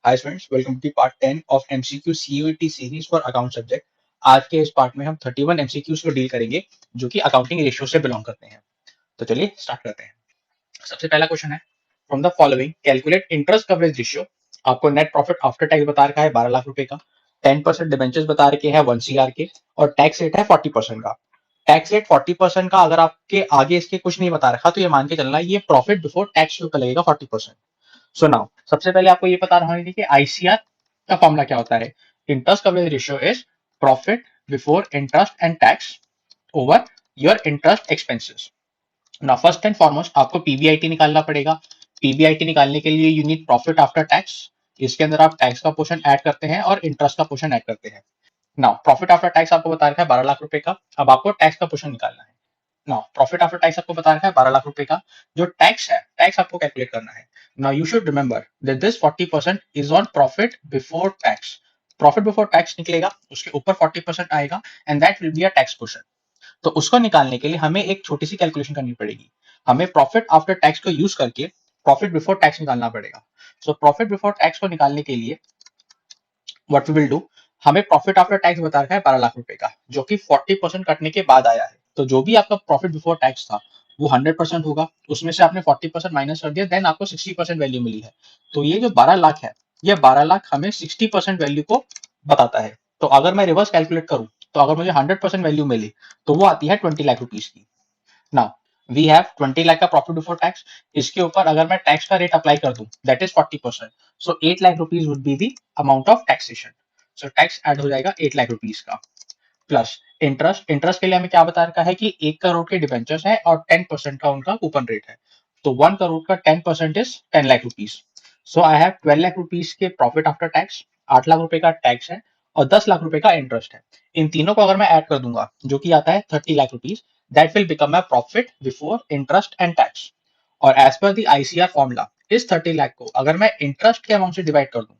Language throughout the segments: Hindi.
Hi students, welcome to part 10 of MCQ CUET series for account subject. आज के इस पार्ट में हम 31 एमसीक्यूज को डील करेंगे जो कि अकाउंटिंग रेशियो से बिलोंग करते हैं। तो चलिए स्टार्ट करते हैं। सबसे पहला क्वेश्चन है, from the following calculate interest coverage ratio. आपको नेट प्रॉफिट आफ्टर टैक्स बता रखा है 12 लाख रुपए का, 10% डिबेंचर्स बता रखे हैं 1 CR के, और टैक्स रेट है 40% का। टैक्स रेट 40% का अगर आपके आगे इसके कुछ नहीं बता रखा तो ये मान के चलना ये प्रॉफिट बिफोर टैक्स का लगेगा 40%। सो नाउ सबसे पहले आपको ये पता होना चाहिए कि आईसीआर का फॉर्मूला क्या होता है। Interest coverage ratio is profit before interest and tax over your interest expenses. Now first and foremost आपको पीबीआईटी निकालना पड़ेगा। पीबीआईटी निकालने के लिए you need profit after tax. इसके अंदर आप टैक्स का पोर्शन ऐड करते हैं और इंटरेस्ट का पोर्शन ऐड करते हैं। नाउ प्रॉफिट आफ्टर टैक्स आपको बता रखा है 12 लाख रुपए का। अब आपको टैक्स का पोर्शन निकालना है। नाउ प्रॉफिट आफ्टर टैक्स आपको बता रखा है 12 लाख रुपए का। जो टैक्स है, टैक्स आपको कैलकुलेट करना है। Now you should remember that this 40% is on profit before tax. Profit before tax निकलेगा, उसके ऊपर 40% आएगा and that will be a tax portion. तो उसको निकालने के लिए हमें एक छोटी सी कैलकुलेशन करनी पड़ेगी। हमें प्रॉफिट आफ्टर टैक्स को यूज करके प्रॉफिट बिफोर टैक्स निकालना पड़ेगा। सो प्रॉफिट बिफोर टैक्स को निकालने के लिए व्हाट वी विल डू, हमें प्रॉफिट आफ्टर टैक्स बता रखा है 12 लाख रुपए का, जो कि 40% कटने के बाद आया है। तो जो भी आपका प्रॉफिट बिफोर टैक्स था वो 100% होगा, उसमें से आपने 40% माइनस कर दिया, देन आपको 60% वैल्यू मिली है। तो ये जो 12 लाख है, ये 12 लाख हमें 60% वैल्यू को बताता है। तो अगर मैं रिवर्स कैलकुलेट करूं तो अगर मुझे 100% वैल्यू मिली तो वो आती है 20 लाख रुपीज की। नाउ वी हैव 20 लाख का प्रॉफिट बिफोर टैक्स। इसके ऊपर अगर मैं टैक्स का रेट अप्लाई कर दूं that is 40%, so 8 lakh rupees would be the amount of taxation. So tax add हो जाएगा 8 लाख रुपीज का। प्लस इंटरेस्ट, इंटरेस्ट के लिए हमें क्या बता रखा है कि 1 करोड़ के डिबेंचर्स है और 10% का उनका कूपन रेट है। तो 1 करोड़ का 10% is 10 lakh rupees. So I have 12 lakh rupees के प्रॉफिट आफ्टर टैक्स, 8 लाख रुपए का टैक्स है और 10 लाख रुपए का इंटरेस्ट है। इन तीनों को अगर मैं ऐड कर दूंगा जो कि आता है 30 lakh rupees, that will become my profit before interest and tax. और as per the ICR formula इस 30 लाख को अगर मैं इंटरेस्ट के अमाउंट से डिवाइड कर दूं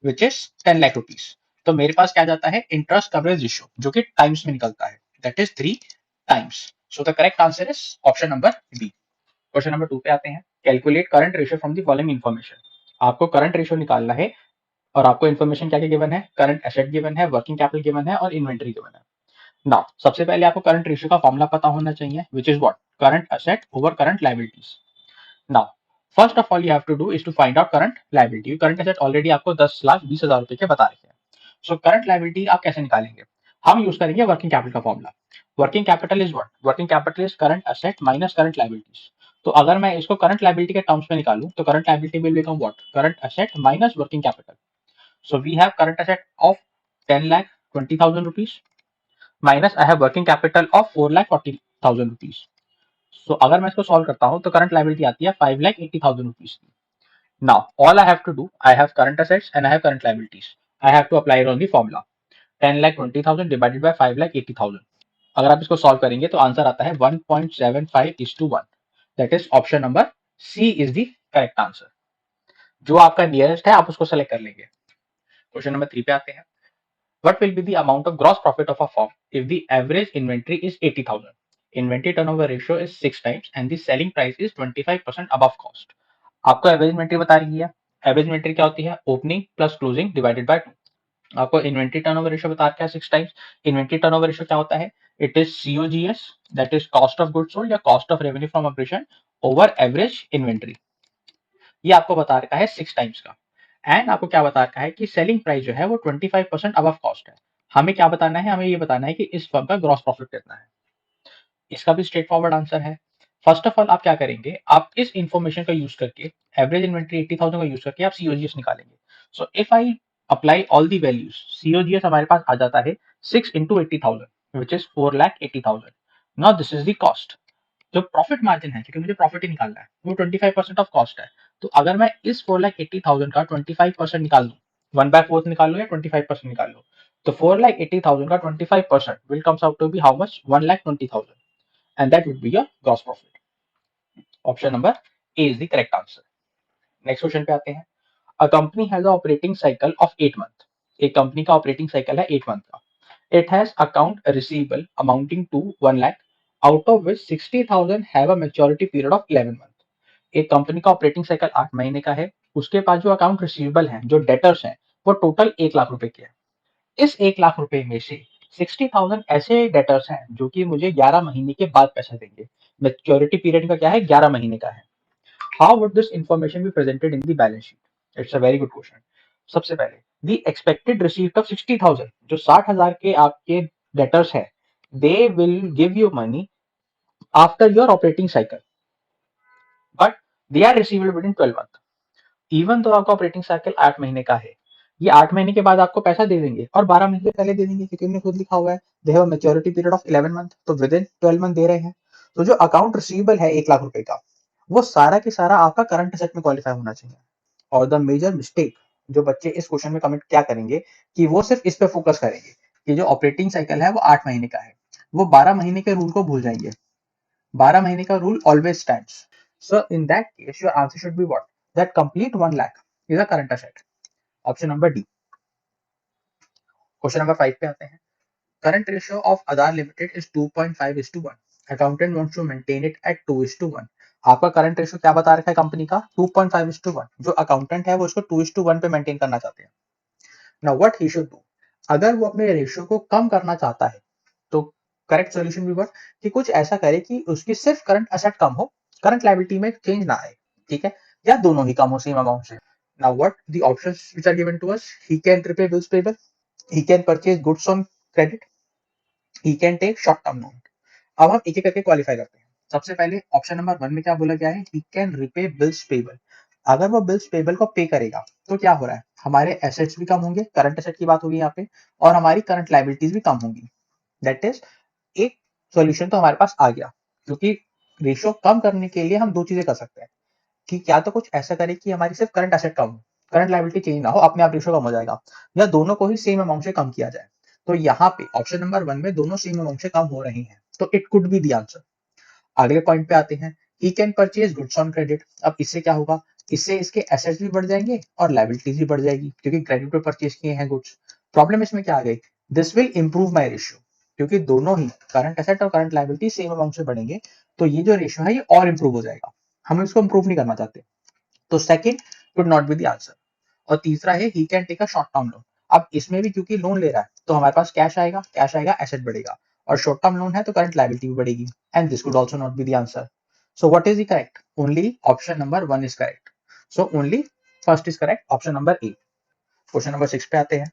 विच इज 10 लाख रुपीज, तो मेरे पास क्या जाता है इंटरेस्ट कवरेज रेशियो, जो कि टाइम्स में निकलता है, that is 3 times. So the correct answer is option number B. Question number 2 पे आते हैं। Calculate current ratio from the following information. आपको करंट रेशियो निकालना है और आपको इन्फॉर्मेशन क्या क्या गिवन है, करंट एसेट गिवन है, वर्किंग कैपिटल गिवन है और इन्वेंटरी गिवन है। नाउ सबसे पहले आपको करंट रेशियो का फॉर्मूला पता होना चाहिए which is what, current asset over current liabilities. Now first of all you have to do is to find out current liability. Current asset already आपको 10,20,000 रुपए के बता रखे हैं। सो करंट लायबिलिटी आप कैसे निकालेंगे, हम यूज करेंगे वर्किंग कैपिटल का formula. Working capital is what, working capital is current asset minus current liabilities. तो अगर मैं इसको करंट लायबिलिटी के टर्म्स में निकालूं तो current liability will become what, current asset minus working capital. So we have current asset of 10,20,000 rupees minus I have working capital of 4,40,000 rupees। सो अगर मैं इसको सॉल्व करता हूं तो करंट लायबिलिटी आती है 5,80,000 rupees की। Now, all I have to do, I have current assets and I have current liabilities. I have to apply it on the formula. 10,20,000 divided by 5,80,000. अगर आप इसको सॉल्व करेंगे तो आंसर आता है 1.75:1. That is option number C is the correct answer. जो आपका नियरेस्ट है आप उसको सेलेक्ट कर लेंगे। क्वेश्चन नंबर 3 पे आते हैं। What will be the amount of gross profit of a firm if the average inventory is 80,000? Inventory turnover ratio is 6 times and the selling price is 25% above cost. आपको एवरेज इन्वेंट्री बता रही है। एवरेज इन्वेंट्री क्या होती है, opening plus closing divided by 2। आपको इन्वेंट्री टर्नओवर रेशियो बता रखा है 6 टाइम्स। इन्वेंट्री टर्नओवर रेशियो क्या होता है, it is COGS, that is cost of goods sold या cost of revenue from operation over average inventory. ये आपको बता रखा है 6 टाइम्स का। एंड आपको क्या बता रखा है कि सेलिंग प्राइस जो है वो 25% अबव कॉस्ट है। हमें क्या बताना है, हमें ये बताना है कि इस फर्म का ग्रॉस प्रॉफिट कितना है। इसका भी स्ट्रेट फॉरवर्ड आंसर है। फर्स्ट ऑफ ऑल आप क्या करेंगे, आप इस इंफॉर्मेशन का यूज करके एवरेज इन्वेंट्री 80,000 का यूज करके आप सीओजीएस निकालेंगे। So if I apply all the values, COGS हमारे पास आ जाता है 6 into 80,000 which is 4,80,000। Now this is the cost. जो प्रॉफिट मार्जिन है, क्योंकि मुझे प्रॉफिट ही निकालना है, वो 25% ऑफ कॉस्ट है। तो अगर मैं इस 4,80,000 का 25% निकाल दूं, 1/4 निकाल लो या 25% निकाल लो, तो 4,80,000 का 25% will comes out to be how much, 1,20,000, and that would be your gross profit. Option number A is the correct answer. Next question पे आते हैं। A company has a operating cycle of 8 month. एक कंपनी का ऑपरेटिंग साइकिल है 8 मंथ का। It has account receivable amounting to 1 lakh, out of which 60,000 have a maturity period of 11 month. एक कंपनी का ऑपरेटिंग साइकिल 8 महीने का है उसके पास जो अकाउंट रिसीवेबल हैं, जो डेटर्स हैं, वो टोटल 1 लाख रुपए के हैं। इस 1 लाख रुपए में से 60,000 ऐसे डेटर्स हैं जो कि मुझे 11 महीने के बाद पैसा देंगे। मैच्योरिटी पीरियड का क्या है, 11 महीने का है। How would this information be presented in the balance sheet? It's a very good question. सबसे पहले द एक्सपेक्टेड रिसीप्ट ऑफ 60,000, जो 60,000 के आपके डेटर्स हैं, they will give you money after your operating cycle, but they are receivable within 12 month. Even तो आपका ऑपरेटिंग साइकिल 8 महीने का है, ये 8 महीने के बाद आपको पैसा दे देंगे और 12 महीने पहले दे देंगे, क्योंकि उन्होंने खुद लिखा हुआ है they have a maturity period of 11 month, तो विद इन 12 मंथ दे रहे हैं। तो जो अकाउंट रिसीवेबल है 1 लाख रुपए का, वो सारा के सारा आपका करंट असेट में क्वालिफाई होना चाहिए। और द मेजर मिस्टेक जो बच्चे इस क्वेश्चन में कमेंट क्या करेंगे कि वो सिर्फ इस पे फोकस करेंगे कि जो ऑपरेटिंग साइकिल है वो 8 महीने का है, वो 12 महीने के रूल को भूल जाएंगे। 12 महीने का rule always stands. So in that case, your answer should be what? That complete 1 lakh is a current asset. Option number D. Question number 5 पे आते हैं. Current ratio of Aadhar Limited is 2.5:1. Accountant wants to maintain it at 2:1. आपका करंट रेशियो क्या बता रखा है कंपनी का? 2.5:1. जो अकाउंटेंट है वो इसको 2:1 पे मेंटेन करना चाहते हैं. Now what he should do? अगर वो अपने रेशियो को कम करना चाहता है तो करेक्ट सोल्यूशन भी वर्क कि कुछ ऐसा करे कि उसकी सिर्फ करंट असेट कम हो, करंट लायबिलिटी में चेंज ना आए, ठीक है, या दोनों ही कम हो सेम अमाउंट से. Now what the options which are given to us? He can repay bills payable, he can purchase goods on credit, he can take short term loan. अब हम एक एक करके क्वालिफाई करते हैं. सबसे पहले ऑप्शन नंबर 1 में क्या बोला गया है? He can repay bills payable. अगर वो बिल्स पेबल को पे करेगा तो क्या हो रहा है, हमारे एसेट्स भी कम होंगे, करंट एसेट की बात होगी यहाँ पे, और हमारी करंट लायबिलिटीज भी कम होंगी. दैट इज एक सॉल्यूशन तो हमारे पास आ गया, क्योंकि रेशियो कम करने के लिए हम दो चीजें कर सकते हैं कि क्या तो कुछ ऐसा करें कि हमारी सिर्फ करंट एसेट कम हो, करंट लायबिलिटी चेंज ना हो, अपने आप रेशियो कम हो जाएगा, या दोनों को ही सेम अमाउंट से कम किया जाए. तो यहाँ पे ऑप्शन नंबर 1 में दोनों सेम अमाउंट से कम हो रही हैं, तो it could be the answer. अगले पॉइंट पे आते हैं. ही can purchase goods on credit. अब इससे क्या होगा, इससे इसके एसेट्स भी बढ़ जाएंगे और लायबिलिटीज भी बढ़ जाएगी, क्योंकि क्रेडिट पे परचेज किए हैं गुड्स. प्रॉब्लम इसमें क्या आ गई? This will improve my ratio, क्योंकि दोनों ही करंट एसेट और करंट लायबिलिटी सेम अमाउंट से बढ़ेंगे, तो ये जो रेशियो है ये और इंप्रूव हो जाएगा. हम इसको इंप्रूव नहीं करना चाहते, तो second could not be the answer. और तीसरा है he can take a short term loan. अब इसमें भी क्योंकि लोन ले रहा है तो हमारे पास कैश आएगा, एसेट बढ़ेगा, और शॉर्ट टर्म लोन है तो करंट लायबिलिटी भी बढ़ेगी, and this could also not be the answer. So what is the correct? Only option number 1 is correct. So only first is correct, option number A. Question number 6 पे आते हैं.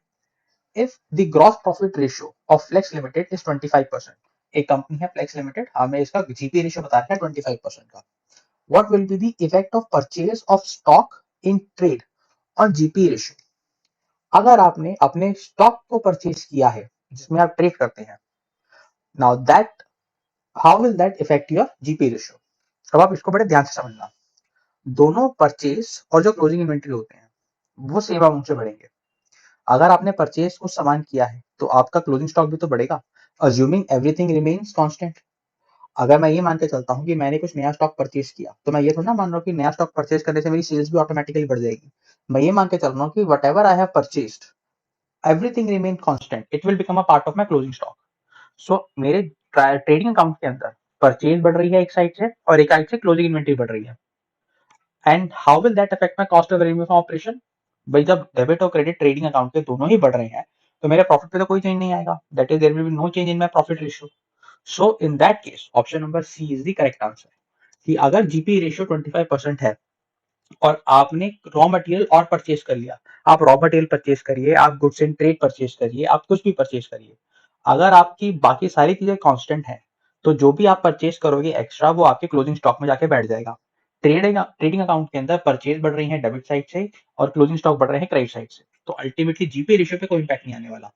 If the gross profit ratio of Flex limited is 25%. एक कंपनी है फ्लेक्स लिमिटेड, हमें इसका जीपी रेशियो बता रखा है 25% का. What will be the effect of purchase of stock in trade on GP ratio? अगर आपने अपने स्टॉक को परचेज किया है जिसमें आप ट्रेड करते हैं, now that how will that effect your GP ratio? अब आप इसको बड़े ध्यान से समझना. दोनों परचेज और जो क्लोजिंग इन्वेंट्री होते हैं वो सेम अमाउंट से बढ़ेंगे. अगर आपने परचेज कुछ सामान किया है तो आपका क्लोजिंग स्टॉक भी तो बढ़ेगा, अज्यूमिंग एवरीथिंग रिमेन्स कांस्टेंट. अगर मैं ये मान के चलता हूँ कि मैंने कुछ नया स्टॉक परचेज किया, तो मैं ये थोड़ा ना मान रहा हूँ कि नया स्टॉक परचेज करने से मेरी सेल्स भी ऑटोमेटिकली बढ़ जाएगी. मैं ये मान के चल रहा हूँ कि whatever I have purchased, everything remain constant, it will become a part of my closing stock. So मेरे ट्रेडिंग अकाउंट के अंदर परचेज बढ़ रही है एक साइड से, और एक साइड से क्लोजिंग इन्वेंटरी बढ़ रही है. And how will that affect my cost of revenue from operation? भाई जब डेबिट और क्रेडिट ट्रेडिंग अकाउंट के दोनों ही बढ़ रहे हैं तो मेरे प्रॉफिट पे तो कोई चेंज नहीं आएगा. That is there will be no change in my profit ratio. So in that case option number C is the correct answer, कि अगर जीपी रेशियो 25% है और आपने रॉ मटेरियल और परचेज कर लिया, आप रॉ मटेरियल परचेज करिए, आप गुड्स इन ट्रेड परचेज करिए, आप कुछ भी परचेज करिए, अगर आपकी बाकी सारी चीजें कांस्टेंट हैं तो जो भी आप परचेज करोगे एक्स्ट्रा वो आपके क्लोजिंग स्टॉक में जाके बैठ जाएगा. ट्रेडिंग अकाउंट के अंदर परचेज बढ़ रही है डेबिट साइड से और क्लोजिंग स्टॉक बढ़ रहे हैं क्रेडिट साइड से, तो अल्टीमेटली जीपी रेशियो पे कोई इंपैक्ट नहीं आने वाला.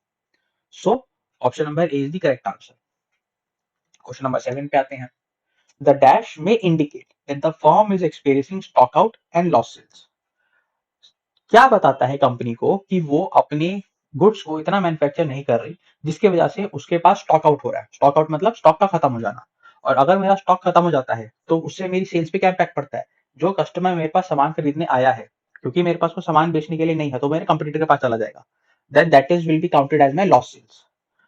सो option number A is the correct answer. Question number 7 पे आते हैं. द डैश में indicate that the firm is experiencing stock out and losses. क्या बताता है कंपनी को कि वो अपने गुड्स को इतना मैन्युफैक्चर नहीं कर रही जिसकी वजह से उसके पास स्टॉक आउट हो रहा है. स्टॉक आउट मतलब स्टॉक का खत्म हो जाना. और अगर मेरा स्टॉक खत्म हो जाता है तो उससे मेरी सेल्स पे क्या इम्पैक्ट पड़ता है? जो कस्टमर मेरे पास सामान खरीदने आया है, क्योंकि मेरे पास वो सामान बेचने के लिए नहीं है तो मेरे कंपटीटर के पास चला जाएगा, then that is will be counted as my loss sales.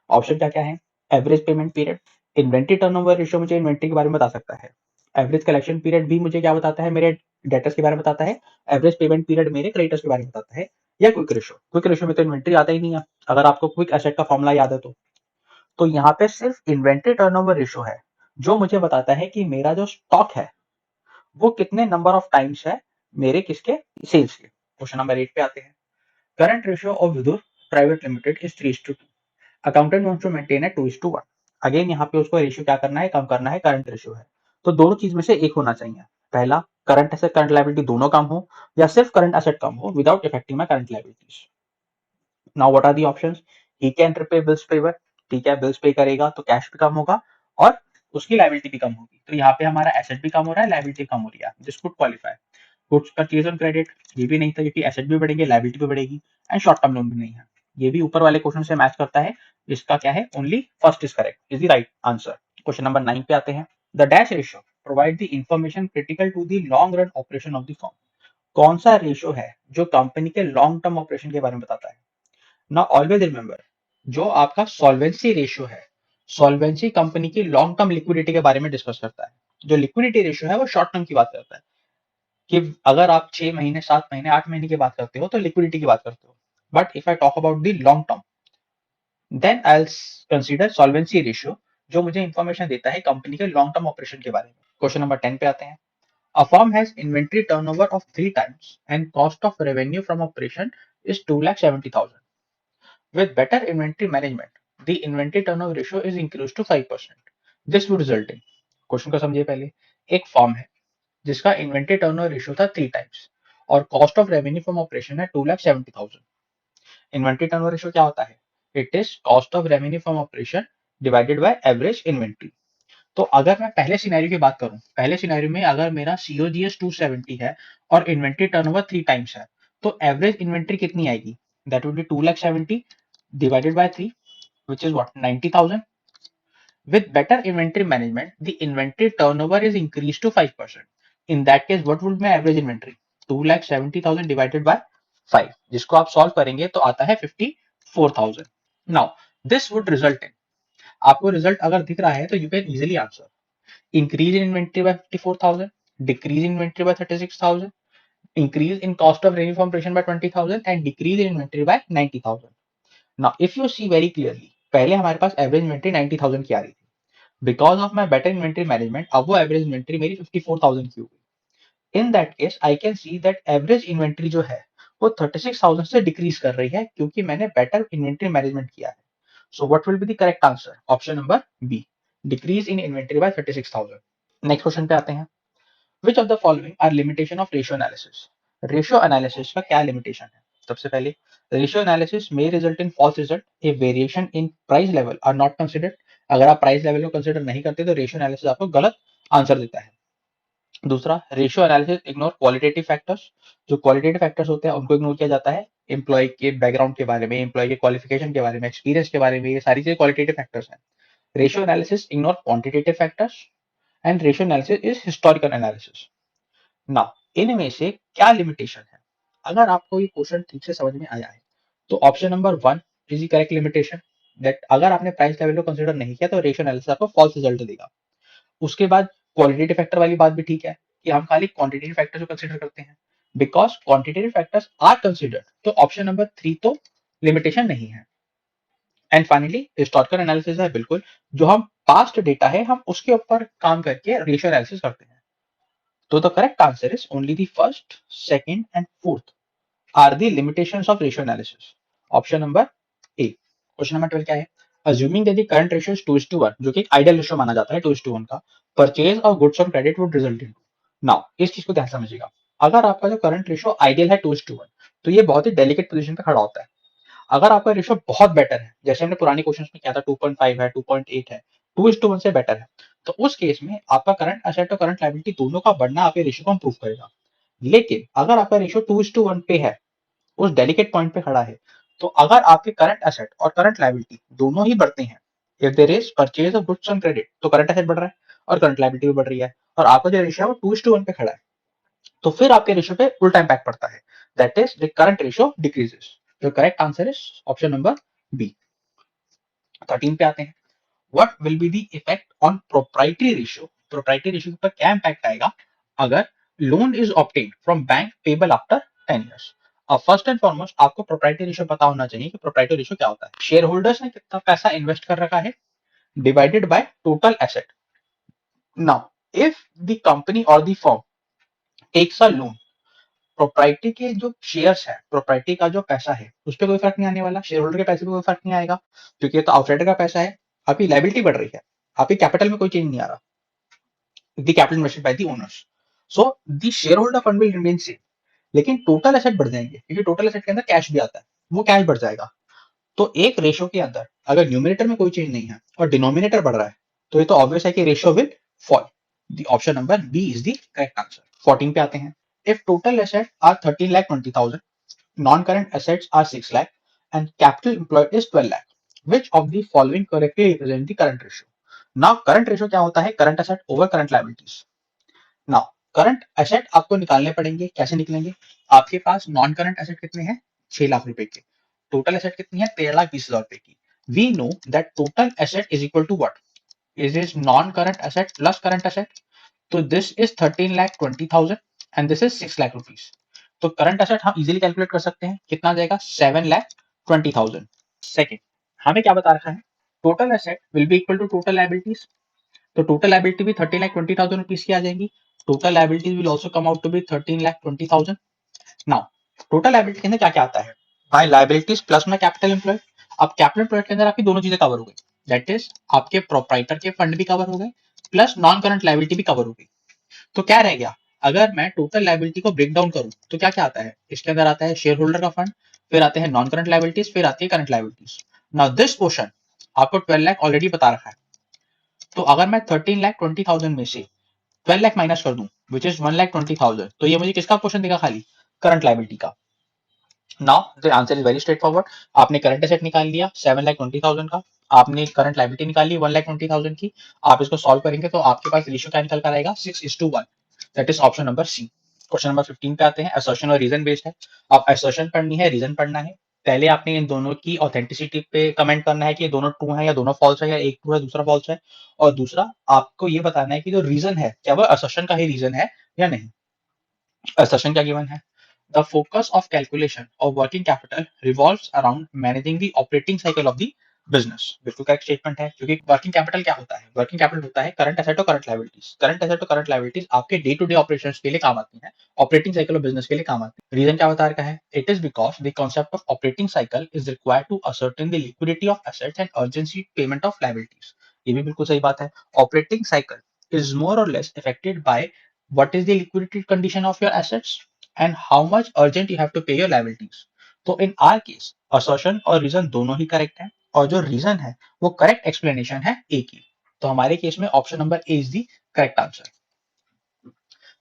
Option क्या क्या है? Average payment period, inventory turnover ratio, मुझे इन्वेंट्री के बारे में बता सकता है, एवरेज कलेक्शन पीरियड भी मुझे क्या बताता है, मेरे डेटर्स के बारे में बताता है, एवरेज पेमेंट पीरियड मेरे क्रेडिटर्स के बारे में बताता है, या क्विक रेशियो में तो इन्वेंट्री आता ही नहीं है, अगर आपको क्विक एसेट का फॉर्मूला याद है तो यहाँ पे सिर्फ इन्वेंट्री टर्नओवर रेशियो है जो मुझे बताता है कि मेरा जो स्टॉक है वो कितने नंबर ऑफ टाइम्स है मेरे किसके, सेल्स के। क्वेश्चन नंबर 8 पे आते हैं। Current ratio of Vidur private limited is 3:2। Accountant wants to maintain है 2:1। अगेन यहाँ पे उसको रेशियो क्या करना है, कम करना है, करंट रेशियो है, तो दोनों चीज में से एक होना चाहिए। पहला, करंट एसेट करंट लायबिलिटी दोनों कम हो, या सिर्फ करंट एसेट कम हो without affecting my current liabilities. Now what are the options? He can repay bills payable, ठीक है, बिल्स पे करेगा तो कैश भी कम होगा और उसकी लायबिलिटी भी कम होगी, तो यहाँ पे हमारा एसेट भी कम हो रहा है, लायबिलिटी कम हो रही है, this could qualify. Goods purchase on credit, ये भी नहीं था क्योंकि एसेट भी बढ़ेंगे, लायबिलिटी भी बढ़ेगी, एंड शॉर्ट टर्म लोन भी नहीं है, ये भी ऊपर वाले क्वेश्चन से मैच करता है। इसका क्या है, only first is correct, is the right answer. Question number 9 पे आते हैं। The dash ratio provide the information critical to the long run operation of the firm. कौन सा रेशियो है जो कंपनी के लॉन्ग टर्म ऑपरेशन के बारे में बताता है? ना ऑलवेज रिमेंबर, जो आपका सॉल्वेंसी रेशियो है, सॉल्वेंसी कंपनी की लॉन्ग टर्म लिक्विडिटी के बारे में डिस्कस करता है। जो लिक्विडिटी रेशियो है वो शॉर्ट टर्म की बात करता है कि अगर आप 6 महीने, 7 महीने, 8 महीने की बात करते हो तो लिक्विडिटी की बात करते हो। But if I talk about the long term, then I consider solvency ratio, जो मुझे इंफॉर्मेशन देता है कंपनी के लॉन्ग टर्म ऑपरेशन के बारे में। क्वेश्चन नंबर 10 पे आते हैं। A firm has inventory turnover of 3 times and cost of revenue from operation is 2,70,000. With better inventory management, the inventory turnover ratio is increased to 5%. This would result in, question को समझिए पहले, एक फॉर्म है जिसका इन्वेंट्री टर्नओवर रेशियो था 3 टाइम्स और cost of revenue from operation है 2,70,000। इन्वेंट्री टर्नओवर रेशियो क्या होता है? It is cost of revenue from operation divided by average inventory. तो अगर मैं पहले सिनेरियो की बात करूं, पहले सिनेरियो में अगर मेरा सीओजीएस 270 है और इन्वेंट्री टर्नओवर 3 टाइम्स है, तो एवरेज इन्वेंट्री कितनी आएगी? That would be 2,70,000 divided by 3, which is what, 90,000. With better inventory management, the inventory turnover is increased to 5%. In that case, what would my average inventory? 2,70,000 divided by 5, जिसको आप सॉल्व करेंगे तो आता है 54,000. Now, this would result in, आपको रिजल्ट अगर दिख रहा है तो you can easily answer. Increase in inventory by 54,000, decrease in inventory by 36,000, increase in cost of revenue from operation by 20,000, and decrease in inventory by 90,000. Now, if you see very clearly, पहले हमारे पास एवरेज इन्वेंट्री 90,000 की आ रही थी, because of my better inventory management अब वो एवरेज इन्वेंट्री मेरी 54,000 की हो गई। इन that case I can see that average inventory जो है वो 36,000 से डिक्रीज कर रही है क्योंकि मैंने बेटर इन्वेंट्री मैनेजमेंट किया है। So what will be the correct answer? Option number B, decrease in inventory by 36,000। Next question पे आते हैं। Which of the following are limitation of ratio analysis? Ratio analysis का क्या लिमिटेशन है? सबसे पहले, ratio analysis may result in false result if variation in price level are not considered. अगर आप प्राइस लेवल को कंसिडर नहीं करते तो रेशियो एनालिसिस आपको गलत आंसर देता है। दूसरा, ratio analysis ignore qualitative factors, जो क्वालिटेटिव फैक्टर्स होते हैं उनको इग्नोर किया जाता है। एम्प्लॉय के बैकग्राउंड के बारे में, एम्प्लॉय के क्वालिफिकेशन के बारे में, एक्सपीरियंस के बारे में, ये सारी चीजें क्वालिटेटिव फैक्टर्स हैं। Ratio analysis ignore quantitative factors and ratio analysis is historical analysis. ना, इनमें से क्या लिमिटेशन है? अगर आपको ये क्वेश्चन ठीक से समझ में आया है तो option number 1 is the correct limitation, that अगर आपने प्राइस लेवल को कंसीडर नहीं किया तो रेशियो एनालिसिस आपको फॉल्स रिजल्ट देगा। उसके बाद क्वालिटेटिव फैक्टर वाली बात भी ठीक है कि हम खाली क्वांटिटेटिव फैक्टर को कंसीडर करते हैं, because quantitative factors are considered, तो ऑप्शन नंबर 3 तो लिमिटेशन नहीं है। एंड फाइनली हिस्टोरिकल एनालिसिस है, बिल्कुल, जो हम पास्ट डेटा है हम उसके ऊपर काम करके रेशियो एनालिसिस करते हैं। So the correct answer is only the first, second, and fourth are the limitations of ratio analysis. Option number A. Question number 12 क्या है? Assuming that the current ratio is 2:1, जो कि एक आइडियल रेशियो माना जाता है 2:1 का, purchase of goods on credit would result in. Now, इस चीज को ध्यान से समझिएगा। अगर आपका जो करंट रेशियो आइडियल है 2:1, तो ये बहुत ही डेलिकेट पोजीशन पे खड़ा होता है। अगर आपका रेशियो बहुत बेटर है, जैसे हमने पुराने क्वेश्चन में किया था, 2.5 है, 2.8 है, 2:1 से बेटर है, तो उस केस में आपका करंट असेट और करंट लायबिलिटी दोनों का बढ़ना आपके रेशियो को इंप्रूव करेगा। लेकिन अगर आपका रेशियो 2:1 पे है, उस डेलिकेट पॉइंट पे खड़ा है, तो अगर आपके करंट असेट और करंट लायबिलिटी दोनों ही बढ़ते हैं, if there is purchase of goods on credit, तो करंट असेट बढ़ रहा है और करंट लायबिलिटी भी बढ़ रही है, और आपका जो रेशियो है वो 2:1 पे खड़ा है, तो फिर आपके रेशियो पे उल्टा इंपैक्ट पड़ता है, that is the current ratio decreases. The correct answer is option number B. 13 पे आते हैं। What will be the effect on proprietary ratio proprietary ratio पर क्या इम्पैक्ट आएगा अगर loan is obtained from bank payable after 10 years। अब फर्स्ट एंड फॉरमोस्ट आपको प्रोप्राइटरी रेशियो पता होना चाहिए कि प्रोप्राइटरी रेशियो क्या होता है। शेयर होल्डर्स ने कितना पैसा इन्वेस्ट कर रखा है divided by total asset. Now if the company और the firm takes a loan, proprietary के जो शेयर्स है, प्रोप्राइटरी का जो पैसा है उस पर कोई फर्क नहीं आने वाला, शेयर होल्डर के पैसे पे कोई फर्क नहीं आएगा, क्योंकि ये तो आउटसाइडर का पैसा है। आपकी लायबिलिटी बढ़ रही है, आपकी कैपिटल में कोई चेंज नहीं आ रहा, the capital invested by the owners, so the share holder fund will remain same, लेकिन टोटल एसेट बढ़ जाएंगे, क्योंकि टोटल एसेट के अंदर कैश भी आता है, वो कैश बढ़ जाएगा। तो एक रेशियो के अंदर अगर न्यूमिनेटर में कोई चेंज नहीं है और डिनोमिनेटर बढ़ रहा है तो ये तो ऑब्वियस है कि ratio will fall. The option number B is the correct answer. 14 पे आते हैं। If total asset are 13,20,000, non current assets are 6 lakh and capital employed is 12 lakh, which of the following correctly represent the current ratio? Now current ratio क्या होता है? Current asset over current liabilities. Now current asset आपको निकालने पड़ेंगे, कैसे निकलेंगे? आपके पास नॉन करंट एसेट कितने हैं? 6 लाख रुपए के। टोटल एसेट कितनी है? 13,20,000 रुपए की। We know that total asset is equal to what? Is non current asset plus current asset. तो this is 13,20,000 and this is 6 lakh rupees. तो करंट एसेट हम इजीली कैलकुलेट कर सकते हैं, कितना आ जाएगा? 7,20,000। सेकेंड, हमें क्या बता रखा है? Total asset will be equal to total liabilities, तो टोटल लायबिलिटी भी 13,20,000 रुपीज की आ जाएगी। Total liabilities will also come out to be 13,20,000। Now total liability के अंदर क्या क्या आता है? बाय लायबिलिटीज प्लस में कैपिटल एम्प्लॉयड। अब कैपिटल एम्प्लॉयड के अंदर आपकी दोनों चीजें कवर हो गई, दैट इज आपके प्रोप्राइटर के फंड भी कवर हो गए प्लस नॉन करंट लायबिलिटी भी कवर हो गई। तो क्या रह गया? अगर मैं टोटल लायबिलिटी को ब्रेक डाउन करूं तो क्या क्या आता है? इसके अंदर आता है शेयर होल्डर का फंड, फिर आते हैं नॉन करंट लायबिलिटीज, फिर आती है current liabilities. Now this portion आपको 12 लाख ऑलरेडी बता रखा है, तो अगर मैं 13,20,000 में से 12 लाख माइनस कर दूं विच इज 1,20,000, तो ये मुझे किसका पोर्शन देगा? खाली करंट लायबिलिटी का। Now the answer is very straight forward. आपने करंट एसेट निकाल लिया 7,20,000 का, आपने करंट लायबिलिटी निकाल ली 1,20,000 की। आप इसको सॉल्व करेंगे तो आपके पास रेशियो क्या निकल कर आएगा? 6:1। That is option number C. Question number 15 पे आते हैं। असर्शन और रीजन बेस्ड है। आप असर्शन पढ़नी है, रीजन पढ़ना है। पहले आपने इन दोनों की ऑथेंटिसिटी पे कमेंट करना है कि ये दोनों ट्रू है या दोनों फॉल्स है, या एक ट्रू है दूसरा फॉल्स है। और दूसरा आपको ये बताना है कि जो रीजन है क्या वो असर्शन का ही रीजन है या नहीं। assertion क्या given है? The focus of calculation of working capital revolves around managing the operating cycle of the business। बिल्कुल करेक्ट स्टेटमेंट है, क्योंकि वर्किंग कैपिटल क्या होता है? वर्किंग कैपिटल होता है करंट एसेट और करंट लायबिलिटीज। करंट एसेट और करंट लायबिलिटीज आपके डे टू डे ऑपरेशंस के लिए काम आती हैं, ऑपरेटिंग साइकिल ऑफ बिजनेस के लिए काम आती है। रीजन क्या बता रखा है? It is because the concept of operating cycle is required to ascertain the liquidity of assets and urgency payment of liabilities. ये भी बिल्कुल सही बात है। ऑपरेटिंग साइकिल इज मोर और less affected by what is the liquidity condition of your assets and how much urgent you have to pay your liabilities। तो इन आर केस असर्शन और रीजन दोनों ही करेक्ट है, और जो रीजन है वो करेक्ट एक्सप्लेनेशन है ए की। तो हमारे केस में option number A is the correct answer.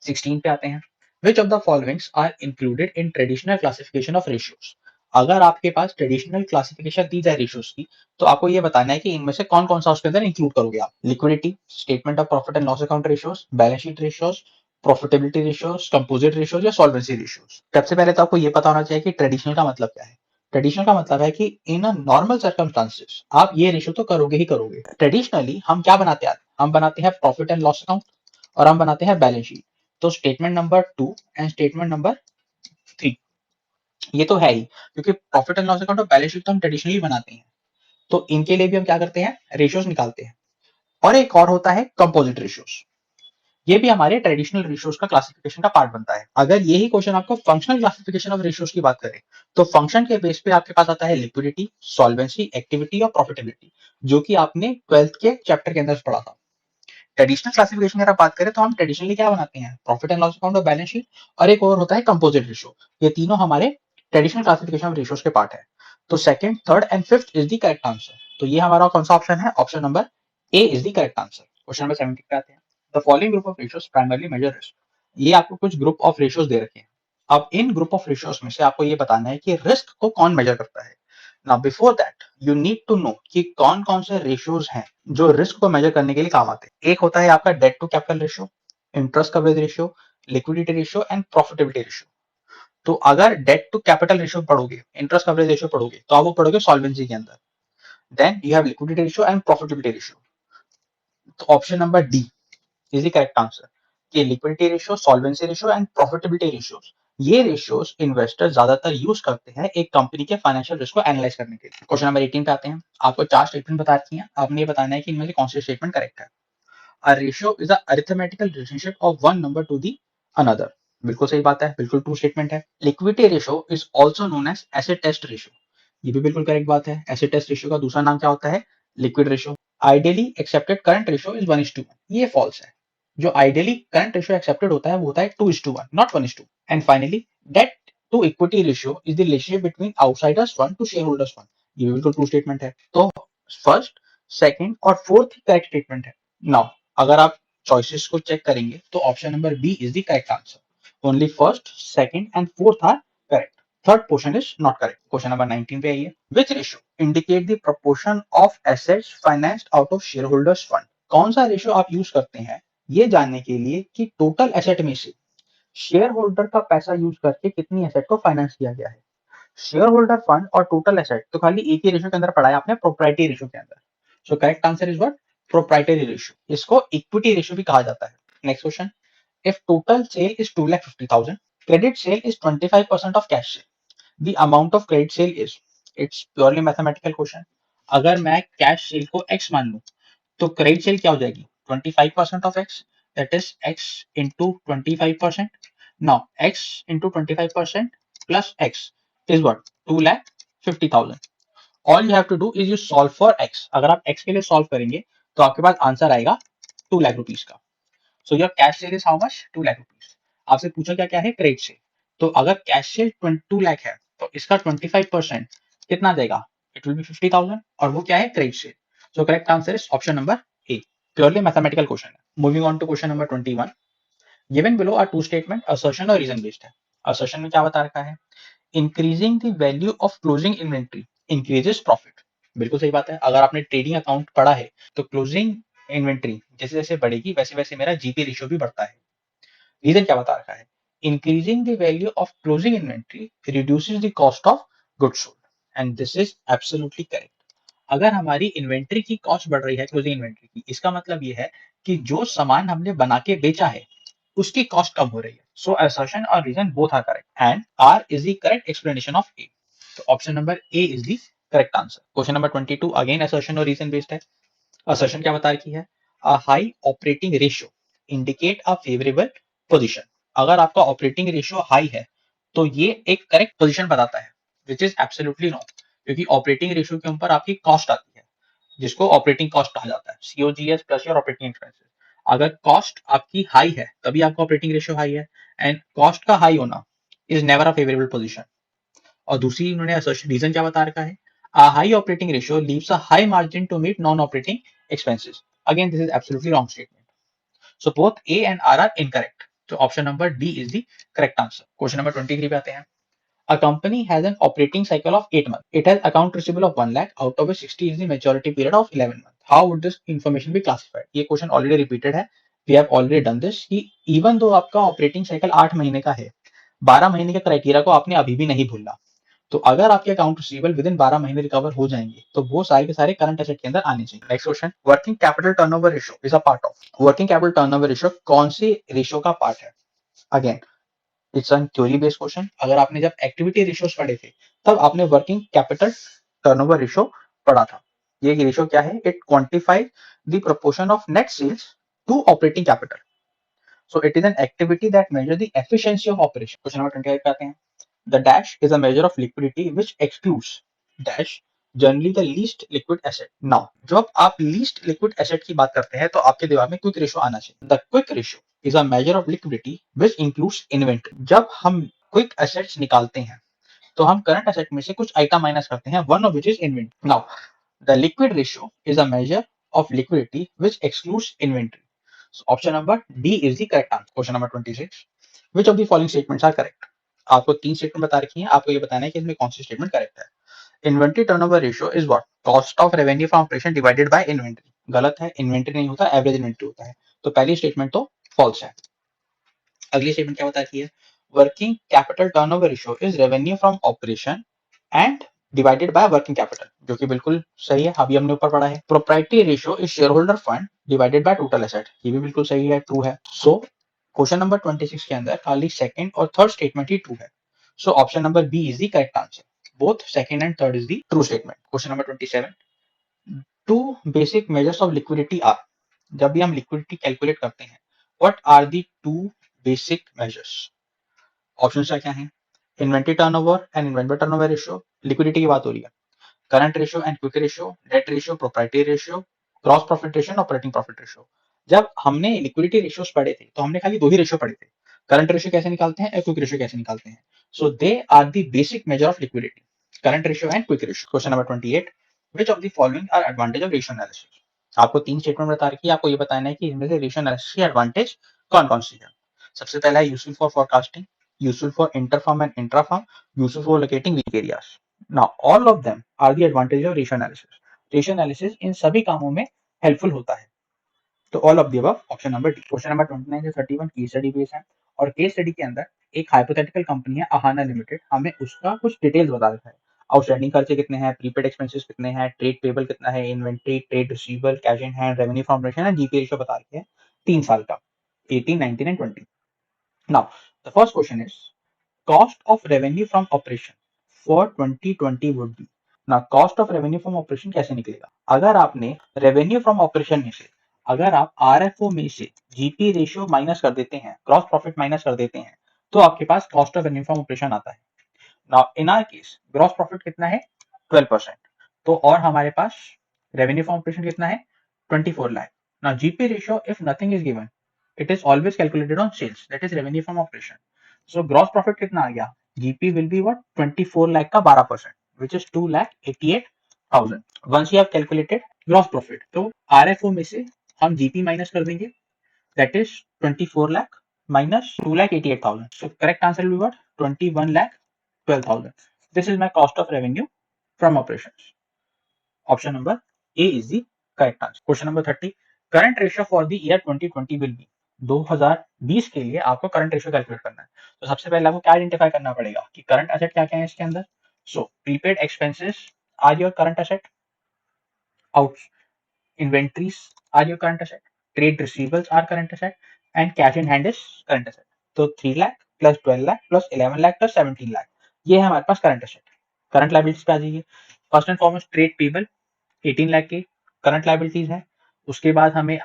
16 पे आते हैं। Which of the followings are included in traditional classification of ratios. अगर आपके पास ट्रेडिशनल क्लासिफिकेशन दी जाए रेशियोज की, तो आपको ये बताना है कि इनमें से कौन कौन सा उसके अंदर इंक्लूड करोगे आप। Liquidity, statement of profit and loss account ratios, balance sheet ratios, profitability ratios, composite ratios या सॉल्वेंसी रेशियोज। सबसे पहले तो आपको ये पता होना चाहिए कि ट्रेडिशनल का मतलब क्या है। ट्रेडिशनल का मतलब है कि इन अ नॉर्मल सर्कमस्टांसेस आप ये रेशियो तो करोगे ही करोगे। ट्रेडिशनली हम क्या बनाते हैं? हम बनाते हैं प्रॉफिट एंड लॉस अकाउंट और हम बनाते हैं बैलेंस शीट। तो statement number 2 and statement number 3 ये तो है ही, क्योंकि प्रॉफिट एंड लॉस अकाउंट और बैलेंस शीट तो हम ट्रेडिशनली बनाते हैं, तो इनके लिए भी हम क्या करते हैं? रेशियोज निकालते हैं। और एक और होता है कंपोजिट रेशियोज, ये भी हमारे ट्रेडिशनल रेशियोज का क्लासिफिकेशन का पार्ट बनता है। अगर यही क्वेश्चन आपको फंक्शनल क्लासिफिकेशन ऑफ रेशियोज की बात करें, तो फंक्शन के बेस पे आपके पास आता है लिक्विडिटी, सॉल्वेंसी, एक्टिविटी और प्रॉफिटेबिलिटी, जो कि आपने 12th के चैप्टर के अंदर पढ़ा था। ट्रेडिशनल क्लासिफिकेशन अगर बात करें तो हम ट्रेडिशनली क्या बनाते हैं? प्रॉफिट एंड लॉस अकाउंट और बैलेंस शीट, और एक और होता है कंपोजिट रेशियो। ये तीनों हमारे ट्रेडिशनल क्लासिफिकेशन ऑफ रेशियोज के पार्ट है। तो second, third and fifth is the correct answer. तो ये हमारा कौन सा ऑप्शन है? Option number A is the correct answer. Question number 17 पे आते हैं। The following group of ratios primarily measure risk. ये आपको कुछ ग्रुप ऑफ रेशियोज दे रखे हैं। अब इन ग्रुप ऑफ रेशियोज में से आपको ये बताना है कि रिस्क को कौन मेजर करता है। Now before that you need to know कि कौन कौन से रेशियोज हैं जो रिस्क को मेजर करने के लिए काम आते हैं। एक होता है आपका debt to capital ratio, interest coverage ratio, liquidity ratio and profitability ratio. तो अगर डेट टू कैपिटल रेशियो पढ़ोगे, इंटरेस्ट कवरेज रेशियो पढ़ोगे, तो आप वो पढ़ोगे सॉल्वेंसी के अंदर। Then you have liquidity ratio and profitability ratio. तो option number D is the correct answer. कि liquidity ratio, solvency ratio and profitability ratios, ये रेशियोज इन्वेस्टर ज्यादातर यूज करते हैं एक कंपनी के फाइनेंशियल रिस्क को एनालाइज करने के लिए। क्वेश्चन नंबर 18 पे आते हैं। आपको 4 स्टेटमेंट बता रखी हैं, आपने ये बताना है कि इनमें से कौन सी स्टेटमेंट करेक्ट है। A ratio is a arithmetical relationship of one number to the another। बिल्कुल सही बात है, बिल्कुल ट्रू स्टेटमेंट है। Liquidity ratio is also known as acid test ratio, ये भी बिल्कुल करेक्ट बात है। एसिड टेस्ट रेशियो का दूसरा नाम क्या होता है? Liquid ratio. Ideally accepted current ratio is 1:1, ये फॉल्स है। जो आइडियली करंट रेशियो एक्सेप्टेड होता है वो होता है 2:1, not 1:2। And finally, debt to equity ratio is the relationship between outsiders fund to share holders fund, ये भी बिल्कुल ट्रू स्टेटमेंट है। तो फर्स्ट, सेकंड और फोर्थ करेक्ट स्टेटमेंट है। नाउ अगर आप चॉइसेस को चेक करेंगे तो option number B is the correct answer. Only first, second and fourth are correct. Third portion is not correct. Question number 19 पे आइए। Which ratio indicate the proportion of assets financed out of share holders fund? कौन सा रेशियो आप यूज करते हैं ये जानने के लिए कि टोटल एसेट में से शेयर होल्डर का पैसा यूज करके कितनी एसेट को फाइनेंस किया गया है? शेयर होल्डर फंड और टोटल एसेट तो खाली एक ही रेशियो के अंदर पढ़ा है आपने, प्रोप्राइटरी रेशियो के अंदर। सो correct answer is what? Proprietary ratio. इसको इक्विटी रेशियो भी कहा जाता है। Next question, if total sale is 2,50,000, credit sale is 25% of cash cell, the amount of credit sale is. It's purely mathematical question. अगर मैं कैश सेल को x मान लूं तो क्रेडिट सेल क्या हो जाएगी? 25% of x, that is x into 25%। Now x into 25% plus x is what? 2,50,000। All you have to do is you solve for x। अगर आप x के लिए सॉल्व करेंगे तो आपके पास आंसर आएगा 2 लाख रुपीज का। So your cash cell is how much? 2 lakh rupees. आपसे पूछा क्या क्या है? Credit cell. तो अगर कैश सेल 2 लाख है तो इसका 25% कितना देगा? इट विल बी 50,000 और वो क्या है? Credit sale. So correct answer is option number A. Purely mathematical question है। Moving on to question number 21। Given below are two statement, assertion और रीजन बेस्ड है। असर्शन में क्या बता रखा है? Increasing the value of closing inventory increases profit. बिल्कुल सही बात है। अगर आपने ट्रेडिंग अकाउंट पढ़ा है तो क्लोजिंग इन्वेंट्री जैसे जैसे बढ़ेगी वैसे वैसे मेरा जीपी रेशियो भी बढ़ता है। रीजन क्या बता रखा है? Increasing the value of closing inventory reduces the cost of goods sold and this is absolutely correct. अगर हमारी इन्वेंट्री की कॉस्ट बढ़ रही है क्लोजिंग इन्वेंट्री की, इसका मतलब ये है कि जो सामान हमने बना के बेचा है उसकी कॉस्ट कम हो रही है। सो असर्शन और reason both are correct and R is the correct explanation of A. तो option number A is the correct answer. Question number 22 again assertion और रीजन बेस्ड है। असर्शन क्या बता रखी है? A high operating ratio indicate a favourable position. अगर आपका ऑपरेटिंग रेशियो हाई है तो ये एक करेक्ट पोजीशन बताता है, विच इज एब्सोल्युटली रॉन्ग। क्योंकि ऑपरेटिंग रेशियो के ऊपर आपकी कॉस्ट आती है जिसको ऑपरेटिंग कॉस्ट कहा जाता है, COGS plus your operating expenses. अगर कॉस्ट आपकी हाई है तभी आपका ऑपरेटिंग रेशियो हाई है एंड कॉस्ट का हाई होना is never a favourable position. और दूसरी उन्होंने रीजन क्या बता रखा है? A high operating ratio leaves a high margin to meet non-operating expenses. Again, this is absolutely wrong statement. So both A and R are incorrect. So option number D is the correct answer. Question number 23 पे आते हैं. A company has an operating cycle of 8 months. It has account receivable of 1 lakh, out of which 60 is the maturity period of 11 months. How would this information be classified? ये क्वेश्चन ऑलरेडी रिपीटेड है. We have already done this. कि even though आपका ऑपरेटिंग साइकिल 8 महीने का है, 12 महीने के क्राइटेरिया को आपने अभी भी नहीं भूलना। तो अगर आपके अकाउंट रिसीवेबल विद इन 12 महीने रिकवर हो जाएंगे तो वो सारे के सारे करंट एसेट के अंदर आने चाहिए। Next question, working capital turnover ratio is a part of. Working capital turnover ratio कौन सी रेशियो का पार्ट है? Again it's a theory based question. अगर आपने जब एक्टिविटी रेशियोज पढ़े थे तब आपने वर्किंग कैपिटल टर्नओवर रेशियो पढ़ा था। ये रेशियो क्या है? It quantifies the proportion of net sales to operating capital. So it is an activity that measures the efficiency of operation. Question number 28 पे आते हैं. The dash is a measure of liquidity which excludes dash generally the least liquid asset. Now, जब आप least liquid asset की बात करते हैं तो आपके दिमाग में quick ratio आना चाहिए. The quick ratio is a measure of liquidity which includes inventory. जब हम quick assets निकालते हैं तो हम current asset में से कुछ item minus करते हैं, one of which is inventory. Now, the liquid ratio is a measure of liquidity which excludes inventory. So option number D is the correct answer. Question number 26. Which of the following statements are correct? आपको 3 स्टेटमेंट बता रखी हैं, आपको ये बताना है कि इसमें कौन सी स्टेटमेंट करेक्ट है। Inventory turnover ratio is what? Cost of revenue from operation divided by inventory. गलत है, इन्वेंट्री नहीं होता, एवरेज इन्वेंट्री होता है। तो पहली स्टेटमेंट तो फॉल्स है। अगली स्टेटमेंट क्या बता रही है? Working capital turnover ratio is revenue from operation and divided by working capital, जो कि बिल्कुल सही है, अभी हमने ऊपर पढ़ा है। Proprietary ratio is share holder fund divided by total asset, ये भी बिल्कुल सही है, ट्रू है। सो क्वेश्चन नंबर 26 के अंदर खाली सेकंड और थर्ड स्टेटमेंट ही ट्रू है। So option number B is the correct answer, both second and third is the true statement. Question number 27, two basic measures of liquidity are, जब भी हम लिक्विडिटी कैलकुलेट करते हैं, what are the two basic measures? Option क्या है? Inventory turnover and inventory turnover ratio, liquidity की बात हो रही है। Current ratio and quick ratio, debt ratio, proprietary ratio, gross profit ratio, operating profit ratio. जब हमने लिक्विडिटी रेशियोज पढ़े थे तो हमने खाली दो ही रेशियो पढ़े थे, करंट रेशियो कैसे निकालते हैं और क्विक रेशियो कैसे निकालते हैं। So they are the basic measure of liquidity, current ratio and quick ratio. Question number 28, which of the following are advantage of ratio analysis? आपको तीन स्टेटमेंट बता रखी है, आपको ये बताना है कि इनमें से रेशियो एनालिसिस की एडवांटेज कौन कौन सी है। सबसे पहला है useful for forecasting, useful for inter-firm and इंट्राफर्म, useful for locating weak areas. Now, all of them are the advantage of ratio analysis. Ratio analysis इन सभी कामों में हेल्पफुल होता है। तो all of the above, option number D. Question number 29 से 31 केस स्टडी बेस है, और केस स्टडी के अंदर एक हाइपोथेटिकल कंपनी है अहाना लिमिटेड, हमें उसका कुछ डिटेल्स बता देता है। आउटस्टैंडिंग खर्चे कितने हैं, प्रीपेड एक्सपेंसेस कितने हैं, ट्रेड पेबल कितना है, inventory, trade receivable, cash in hand, revenue from operation and GP ratio बता रही है 3 साल का, 18, 19 and 20। Now the first question is cost of revenue from operation for 2020 would be। ना cost of revenue from operation कैसे निकलेगा? अगर आपने रेवेन्यू फ्रॉम ऑपरेशन में से, अगर आप आरएफओ में से जीपी रेशियो माइनस कर देते हैं, ग्रॉस प्रॉफिट माइनस कर देते हैं, तो आपके पास cost of revenue from operation आता है। Now in our case gross profit कितना है? 12%। तो और हमारे पास रेवेन्यू फ्रॉम ऑपरेशन कितना है? 24 lakh. Now GP ratio if nothing is given, it is always calculated on sales, that is revenue from operation. So gross profit कितना आ गया? GP will be what? 24 lakh का 12%, which is 2,88,000। Once you have calculated gross profit, तो आरएफओ में से हम जीपी माइनस कर देंगे, that is 24 lakh minus 2,88,000। So correct answer will be what? 21,12,000। This is my cost of revenue from operations. Option number A is the correct answer. Question number 30, current ratio for the year 2020 will be। 2020 के लिए आपको करंट रेशियो कैलकुलेट करना है, तो सबसे पहले आपको क्या आइडेंटिफाई करना पड़ेगा कि करंट एसेट क्या क्या है इसके अंदर। So prepaid expenses are your current asset, out inventories are your current asset, trade receivables are current asset, and cash in hand is current asset। तो 3 lakh plus 12 lakh plus 11 lakh plus 17 lakh, ये है हमारे पास करंट एसेट। करंट लाइबिलिटीज पे आ जाइए। First and foremost trade payable 18 lakh की करंट लाइबिलिटीज है। उसके बाद हमें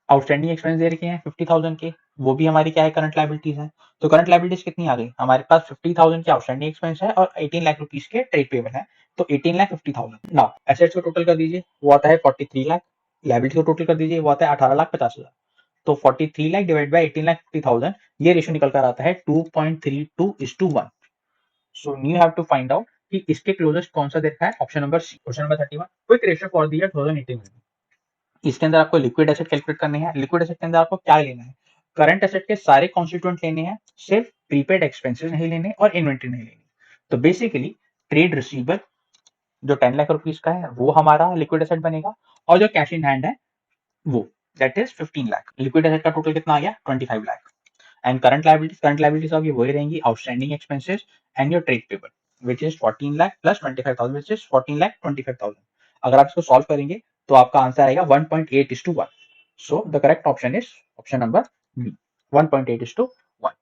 आउटस्टैंडिंग एक्सपेंस दे रखे हैं 50,000 के, वो भी हमारी क्या है? करंट लाइबिलिटीज है। तो करंट लाइबिलिटीज कितनी आ गई हमारे पास? 50,000 के आउटस्टैंडिंग एक्सपेंस है और 18 लाख रुपीज के ट्रेड पेबल है, तो 18 लाख 50,000। नाउ एसेट्स को टोटल कर दीजिए, वो आता है 43 लाख। लाइबिलिटी को टोटल कर दीजिए, वो आता है 18,50,000। तो 43 लाख डिवाइड बाय 18 लाख 50,000, ये रेशियो निकल कर आता है 2.32:1। So you have to find out कि इसके क्लोजेस्ट कौन सा देखा है। Option number C. Question number 31, quick ratio for the year 2018। इसके अंदर आपको लिक्विड एसेट कैलकुलेट करने हैं। लिक्विड एसेट के अंदर आपको क्या लेना है? करंट एसेट के सारे कॉन्स्टिट्यूएंट लेने हैं, सिर्फ प्रीपेड एक्सपेंसेस नहीं लेने और इन्वेंट्री नहीं लेनी। तो बेसिकली ट्रेड रिसीवेबल जो 10 लाख रुपीज का है वो हमारा लिक्विड एसेट बनेगा, और जो कैश इन हैंड है वो that is 15 lakh. Liquid asset का टोटल कितना आ गया? 25 लाख। एंड करंट लाइबिलिटीज आपकी वही रहेंगी, outstanding expenses and your trade payable, which is 14 lakh plus 25,000, which is 14 lakh 25,000। अगर आप इसको सॉल्व करेंगे तो आपका आंसर आएगा 1.8:1। So the correct option is option number B, 1.8:1।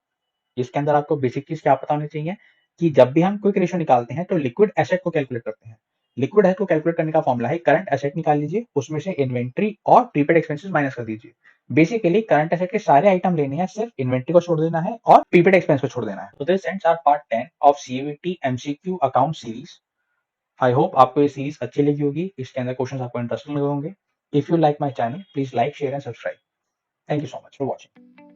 इसके अंदर आपको बेसिक चीज क्या पता होनी चाहिए कि जब भी हम क्विक रेशियो निकालते हैं तो लिक्विड एसेट को कैलकुलेट करते हैं। लिक्विड एसेट को कैलकुलेट करने का फॉर्मूला है करंट एसेट निकाल लीजिए, उसमें से इन्वेंट्री और प्रीपेड एक्सपेंसेस माइनस कर दीजिए। बेसिकली करंट एसेट के सारे आइटम लेने हैं, सिर्फ इन्वेंट्री को छोड़ देना है और प्रीपेड एक्सपेंस को छोड़ देना है। तो this ends our part 10 of CUET MCQ account series. I hope आपको ये सीरीज अच्छी लगी होगी, इसके अंदर क्वेश्चंस आपको इंटरेस्टिंग लगे होंगे। If you like my channel, please like, share and subscribe. Thank you so much for watching.